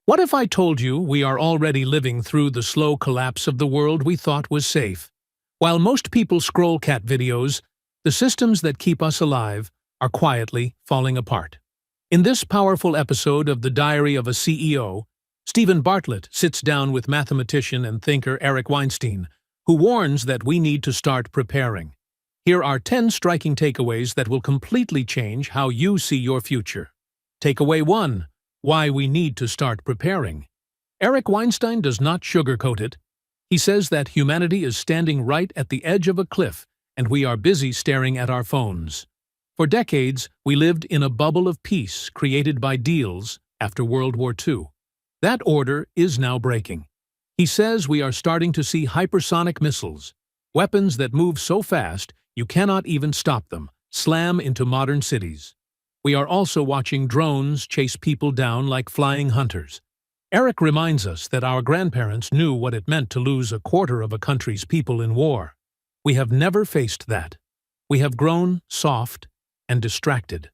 What if I told you we are already living through the slow collapse of the world we thought was safe? While most people scroll cat videos, the systems that keep us alive are quietly falling apart. In this powerful episode of The Diary of a CEO, Stephen Bartlett sits down with mathematician and thinker Eric Weinstein, who warns that we need to start preparing. Here are 10 striking takeaways that will completely change how you see your future. Takeaway 1. Why we need to start preparing. Eric Weinstein does not sugarcoat it. He says that humanity is standing right at the edge of a cliff, and we are busy staring at our phones. For decades, we lived in a bubble of peace created by deals after World War II. That order is now breaking. He says we are starting to see hypersonic missiles, weapons that move so fast you cannot even stop them, slam into modern cities. We are also watching drones chase people down like flying hunters. Eric reminds us that our grandparents knew what it meant to lose a quarter of a country's people in war. We have never faced that. We have grown soft and distracted.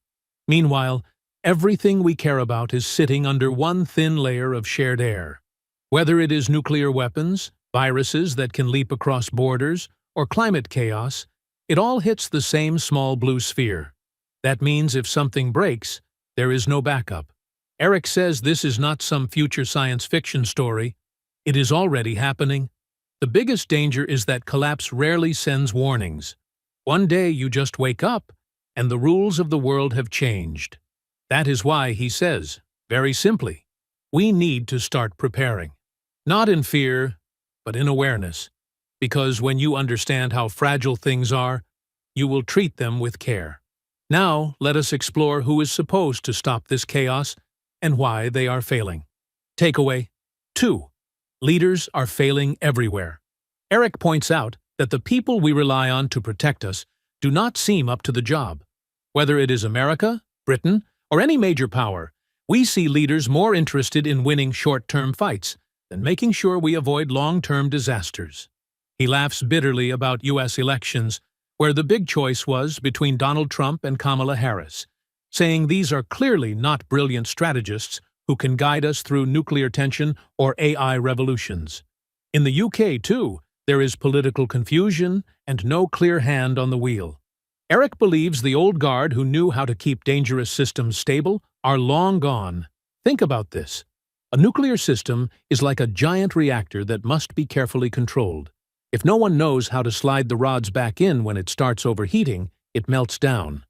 Meanwhile, everything we care about is sitting under one thin layer of shared air. Whether it is nuclear weapons, viruses that can leap across borders, or climate chaos, it all hits the same small blue sphere. That means if something breaks, there is no backup. Eric says this is not some future science fiction story. It is already happening. The biggest danger is that collapse rarely sends warnings. One day you just wake up, and the rules of the world have changed. That is why he says, very simply, we need to start preparing. Not in fear, but in awareness. Because when you understand how fragile things are, you will treat them with care. Now, let us explore who is supposed to stop this chaos and why they are failing. Takeaway 2. Leaders are failing everywhere. Eric points out that the people we rely on to protect us do not seem up to the job. Whether it is America, Britain, or any major power, we see leaders more interested in winning short-term fights than making sure we avoid long-term disasters. He laughs bitterly about U.S. elections, where the big choice was between Donald Trump and Kamala Harris, saying these are clearly not brilliant strategists who can guide us through nuclear tension or AI revolutions. In the UK, too, there is political confusion and no clear hand on the wheel. Eric believes the old guard who knew how to keep dangerous systems stable are long gone. Think about this. A nuclear system is like a giant reactor that must be carefully controlled. If no one knows how to slide the rods back in when it starts overheating, it melts down.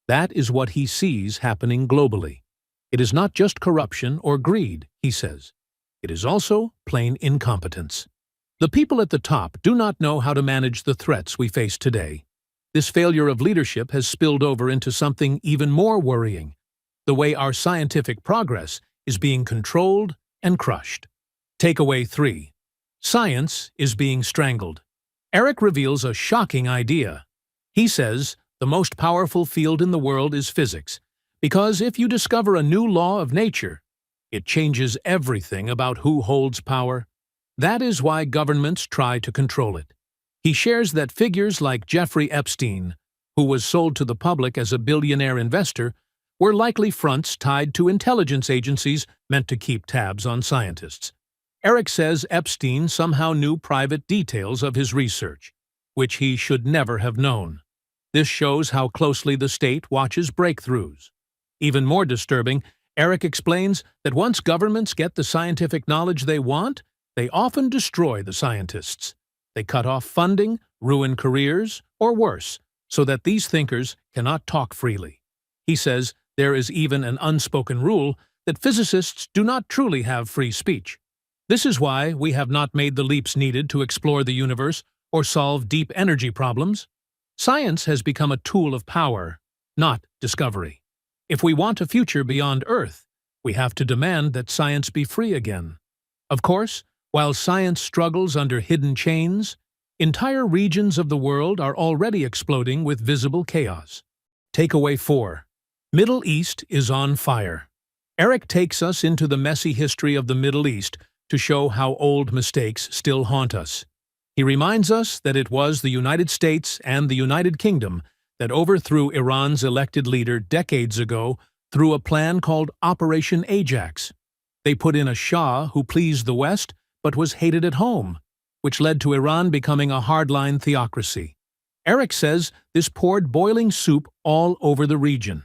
That is what he sees happening globally. It is not just corruption or greed, he says. It is also plain incompetence. The people at the top do not know how to manage the threats we face today. This failure of leadership has spilled over into something even more worrying: the way our scientific progress is being controlled and crushed. Takeaway 3. Science is being strangled. Eric reveals a shocking idea. He says the most powerful field in the world is physics, because if you discover a new law of nature, it changes everything about who holds power. That is why governments try to control it. He shares that figures like Jeffrey Epstein, who was sold to the public as a billionaire investor, were likely fronts tied to intelligence agencies meant to keep tabs on scientists. Eric says Epstein somehow knew private details of his research, which he should never have known. This shows how closely the state watches breakthroughs. Even more disturbing, Eric explains that once governments get the scientific knowledge they want, they often destroy the scientists. They cut off funding, ruin careers, or worse, so that these thinkers cannot talk freely. He says there is even an unspoken rule that physicists do not truly have free speech. This is why we have not made the leaps needed to explore the universe or solve deep energy problems. Science has become a tool of power, not discovery. If we want a future beyond Earth, we have to demand that science be free again. Of course, while science struggles under hidden chains, entire regions of the world are already exploding with visible chaos. Takeaway 4. Middle East is on fire. Eric takes us into the messy history of the Middle East to show how old mistakes still haunt us. He reminds us that it was the United States and the United Kingdom that overthrew Iran's elected leader decades ago through a plan called Operation Ajax. They put in a Shah who pleased the West but was hated at home, which led to Iran becoming a hardline theocracy. Eric says this poured boiling soup all over the region.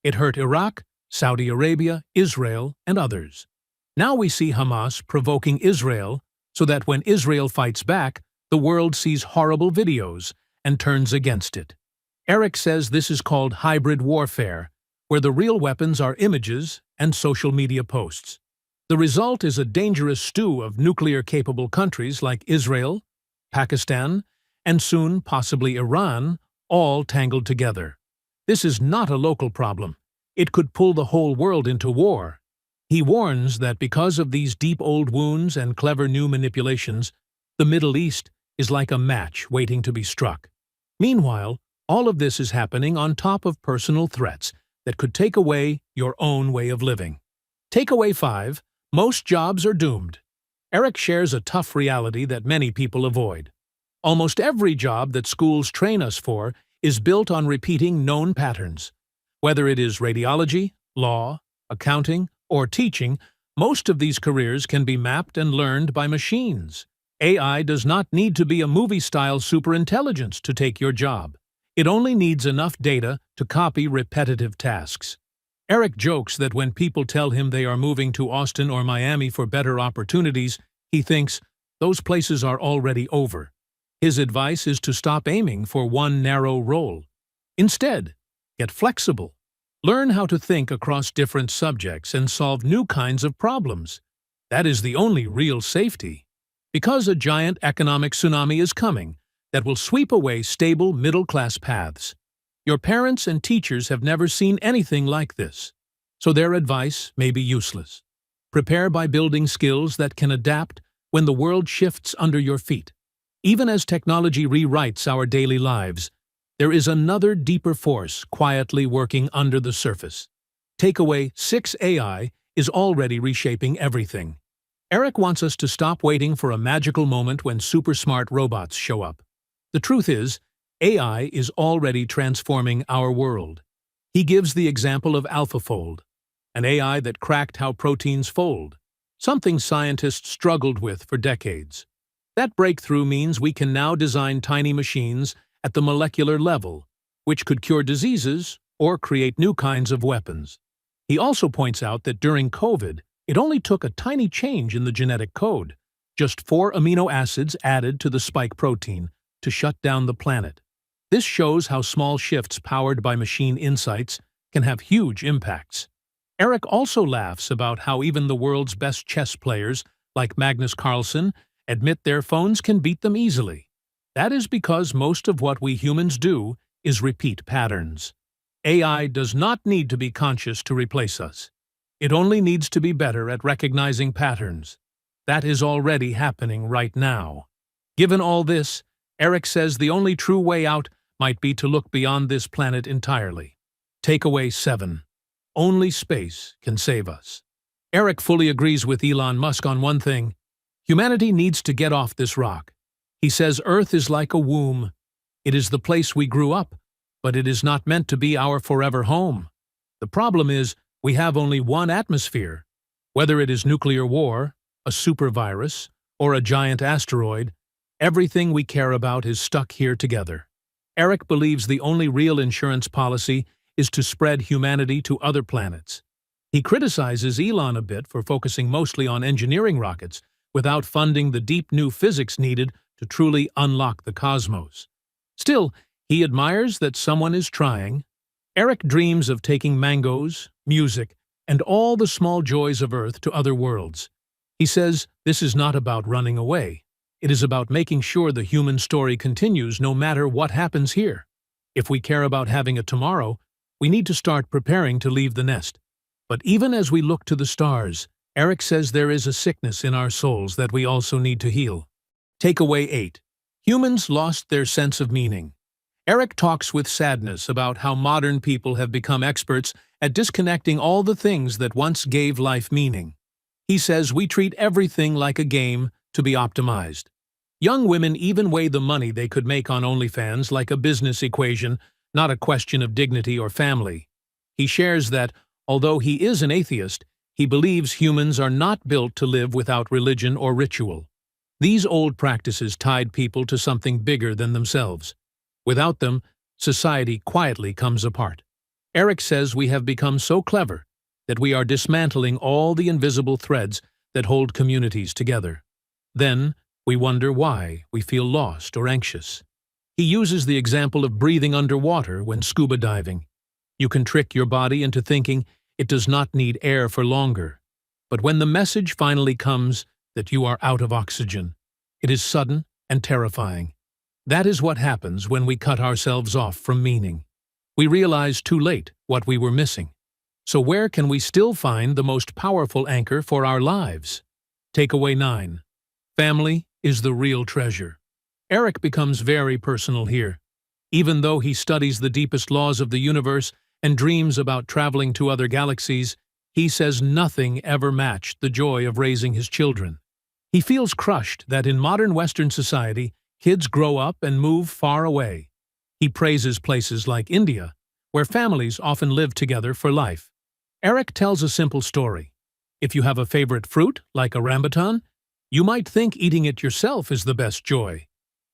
It hurt Iraq, Saudi Arabia, Israel, and others. Now we see Hamas provoking Israel so that when Israel fights back, the world sees horrible videos and turns against it. Eric says this is called hybrid warfare, where the real weapons are images and social media posts. The result is a dangerous stew of nuclear-capable countries like Israel, Pakistan, and soon possibly Iran, all tangled together. This is not a local problem. It could pull the whole world into war. He warns that because of these deep old wounds and clever new manipulations, the Middle East is like a match waiting to be struck. Meanwhile, all of this is happening on top of personal threats that could take away your own way of living. Takeaway 5. Most jobs are doomed. Eric shares a tough reality that many people avoid. Almost every job that schools train us for is built on repeating known patterns. Whether it is radiology, law, accounting, or teaching, most of these careers can be mapped and learned by machines. AI does not need to be a movie-style superintelligence to take your job. It only needs enough data to copy repetitive tasks. Eric jokes that when people tell him they are moving to Austin or Miami for better opportunities, he thinks, those places are already over. His advice is to stop aiming for one narrow role. Instead, get flexible. Learn how to think across different subjects and solve new kinds of problems. That is the only real safety. Because a giant economic tsunami is coming that will sweep away stable middle-class paths. Your parents and teachers have never seen anything like this, so their advice may be useless. Prepare by building skills that can adapt when the world shifts under your feet. Even as technology rewrites our daily lives, there is another deeper force quietly working under the surface. Takeaway 6. AI is already reshaping everything. Eric wants us to stop waiting for a magical moment when super-smart robots show up. The truth is, AI is already transforming our world. He gives the example of AlphaFold, an AI that cracked how proteins fold, something scientists struggled with for decades. That breakthrough means we can now design tiny machines at the molecular level, which could cure diseases or create new kinds of weapons. He also points out that during COVID, it only took a tiny change in the genetic code, just 4 amino acids added to the spike protein, to shut down the planet. This shows how small shifts powered by machine insights can have huge impacts. Eric also laughs about how even the world's best chess players, like Magnus Carlsen, admit their phones can beat them easily. That is because most of what we humans do is repeat patterns. AI does not need to be conscious to replace us. It only needs to be better at recognizing patterns. That is already happening right now. Given all this, Eric says the only true way out might be to look beyond this planet entirely. Takeaway 7. Only space can save us. Eric fully agrees with Elon Musk on one thing. Humanity needs to get off this rock. He says Earth is like a womb. It is the place we grew up, but it is not meant to be our forever home. The problem is, we have only one atmosphere. Whether it is nuclear war, a supervirus, or a giant asteroid, everything we care about is stuck here together. Eric believes the only real insurance policy is to spread humanity to other planets. He criticizes Elon a bit for focusing mostly on engineering rockets without funding the deep new physics needed to truly unlock the cosmos. Still, he admires that someone is trying. Eric dreams of taking mangoes, music, and all the small joys of Earth to other worlds. He says this is not about running away. It is about making sure the human story continues no matter what happens here. If we care about having a tomorrow, we need to start preparing to leave the nest. But even as we look to the stars, Eric says there is a sickness in our souls that we also need to heal. Takeaway 8. Humans lost their sense of meaning. Eric talks with sadness about how modern people have become experts at disconnecting all the things that once gave life meaning. He says we treat everything like a game to be optimized. Young women even weigh the money they could make on OnlyFans like a business equation, not a question of dignity or family. He shares that, although he is an atheist, He believes humans are not built to live without religion or ritual. These old practices tied people to something bigger than themselves. Without them, society quietly comes apart. Eric says we have become so clever that we are dismantling all the invisible threads that hold communities together. Then, we wonder why we feel lost or anxious. He uses the example of breathing underwater when scuba diving. You can trick your body into thinking it does not need air for longer. But when the message finally comes that you are out of oxygen, it is sudden and terrifying. That is what happens when we cut ourselves off from meaning. We realize too late what we were missing. So where can we still find the most powerful anchor for our lives? Takeaway 9. Family is the real treasure. Eric becomes very personal here. Even though he studies the deepest laws of the universe and dreams about traveling to other galaxies, he says nothing ever matched the joy of raising his children. He feels crushed that in modern Western society, kids grow up and move far away. He praises places like India, where families often live together for life. Eric tells a simple story. If you have a favorite fruit, like a rambutan, you might think eating it yourself is the best joy.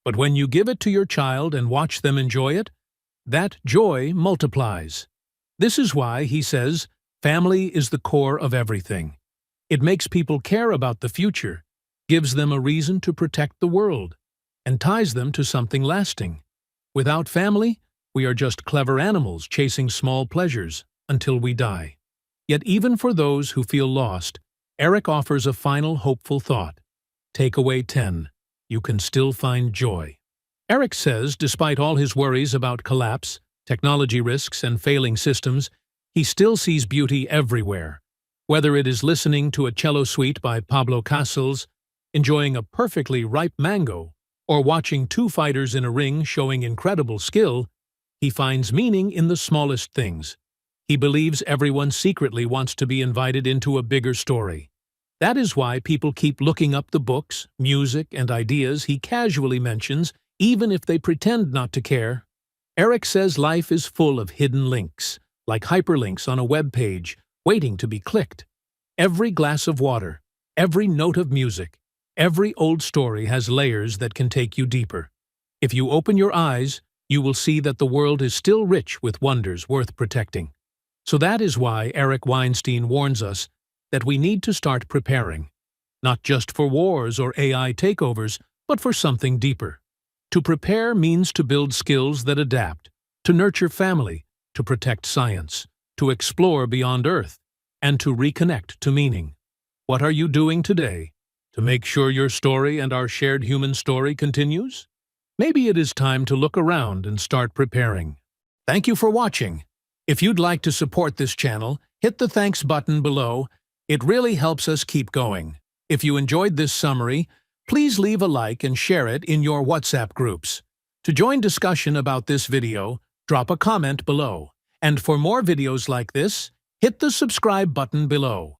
But when you give it to your child and watch them enjoy it, that joy multiplies. This is why, he says, family is the core of everything. It makes people care about the future, gives them a reason to protect the world, and ties them to something lasting. Without family, we are just clever animals chasing small pleasures until we die. Yet even for those who feel lost, Eric offers a final hopeful thought. Takeaway 10. You can still find joy. Eric says, despite all his worries about collapse, technology risks, and failing systems, he still sees beauty everywhere. Whether it is listening to a cello suite by Pablo Casals, enjoying a perfectly ripe mango, or watching two fighters in a ring showing incredible skill, he finds meaning in the smallest things. He believes everyone secretly wants to be invited into a bigger story. That is why people keep looking up the books, music, and ideas he casually mentions, even if they pretend not to care. Eric says life is full of hidden links, like hyperlinks on a web page, waiting to be clicked. Every glass of water, every note of music, every old story has layers that can take you deeper. If you open your eyes, you will see that the world is still rich with wonders worth protecting. So that is why Eric Weinstein warns us that we need to start preparing, not just for wars or AI takeovers, but for something deeper. To prepare means to build skills that adapt, to nurture family, to protect science, to explore beyond Earth, and to reconnect to meaning. What are you doing today to make sure your story and our shared human story continues? Maybe it is time to look around and start preparing. Thank you for watching. If you'd like to support this channel, hit the thanks button below. It really helps us keep going. If you enjoyed this summary, please leave a like and share it in your WhatsApp groups. To join discussion about this video, drop a comment below. And for more videos like this, hit the subscribe button below.